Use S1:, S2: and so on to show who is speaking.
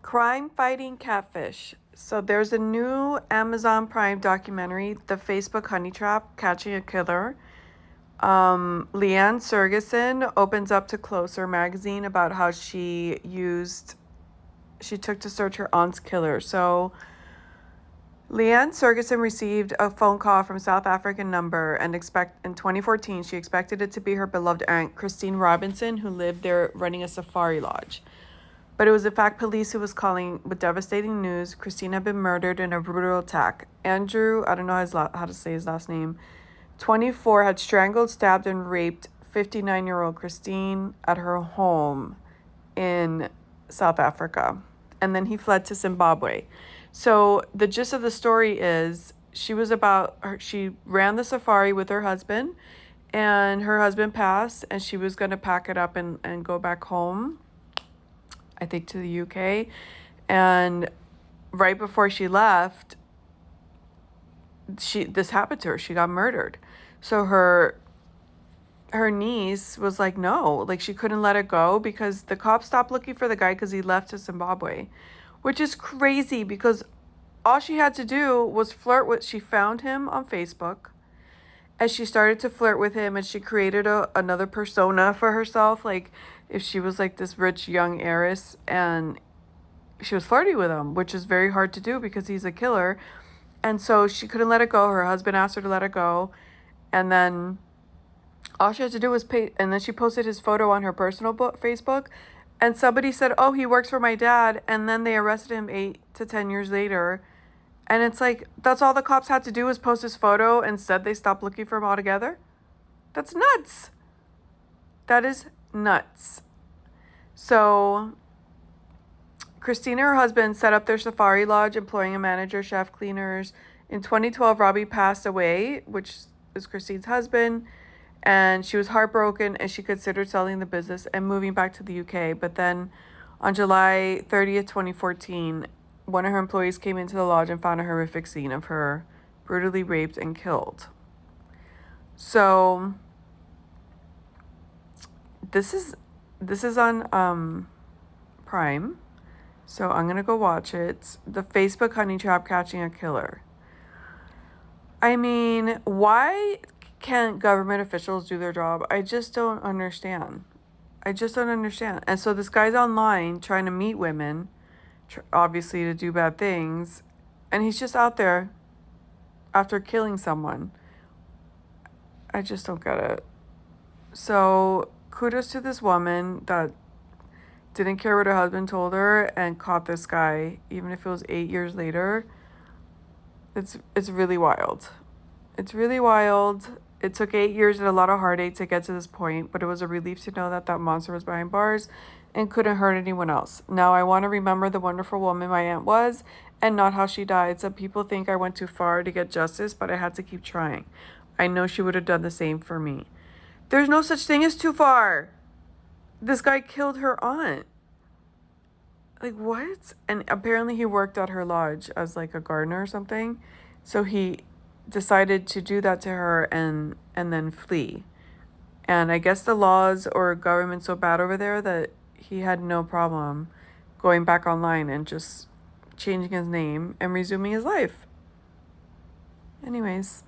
S1: Crime Fighting Catfish. So there's a new Amazon Prime documentary, The Facebook Honeytrap, Catching a Killer. Leanne Sergeson opens up to Closer magazine about how she took to search her aunt's killer. So Leanne Sergeson received a phone call from South African number and in 2014 she expected it to be her beloved aunt Christine Robinson, who lived there running a safari lodge. But it was in fact police who was calling with devastating news. Christine had been murdered in a brutal attack. Andrew, I don't know how to say his last name, 24, had strangled, stabbed, and raped 59-year-old Christine at her home in South Africa. And then he fled to Zimbabwe. So the gist of the story is she ran the safari with her husband, and her husband passed, and she was going to pack it up and go back home, I think to the UK. And right before she left, this happened to her. She got murdered. So her niece was like, no, like she couldn't let it go because the cops stopped looking for the guy because he left to Zimbabwe, which is crazy because all she had to do was she found him on Facebook, and she started to flirt with him, and she created another persona for herself, like if she was like this rich young heiress, and she was flirting with him, which is very hard to do because he's a killer. And so she couldn't let it go. Her husband asked her to let it go, and then all she had to do was pay. And then she posted his photo on her personal Facebook, and somebody said, oh, he works for my dad, and then they arrested him 8 to 10 years later. And it's like, that's all the cops had to do was post his photo and said they stopped looking for him altogether? That's nuts. That is nuts. So Christina and her husband set up their safari lodge, employing a manager, chef, cleaners. In 2012, Robbie passed away, which is Christine's husband, and she was heartbroken, and she considered selling the business and moving back to the UK. But then on July 30th, 2014, one of her employees came into the lodge and found a horrific scene of her brutally raped and killed. So this is on Prime. So I'm going to go watch it. The Facebook Honeytrap, Catching a Killer. I mean, why can't government officials do their job? I just don't understand. And so this guy's online trying to meet women, obviously to do bad things, and he's just out there after killing someone. I just don't get it. So kudos to this woman that didn't care what her husband told her and caught this guy, even if it was 8 years later. It's really wild. It's really wild. It took 8 years and a lot of heartache to get to this point, but it was a relief to know that monster was behind bars and couldn't hurt anyone else. Now I want to remember the wonderful woman my aunt was and not how she died. Some people think I went too far to get justice, but I had to keep trying. I know she would have done the same for me. There's no such thing as too far. This guy killed her aunt. Like, what? And apparently he worked at her lodge as like a gardener or something. So he decided to do that to her and then flee. And I guess the laws or government's so bad over there that he had no problem going back online and just changing his name and resuming his life. Anyways.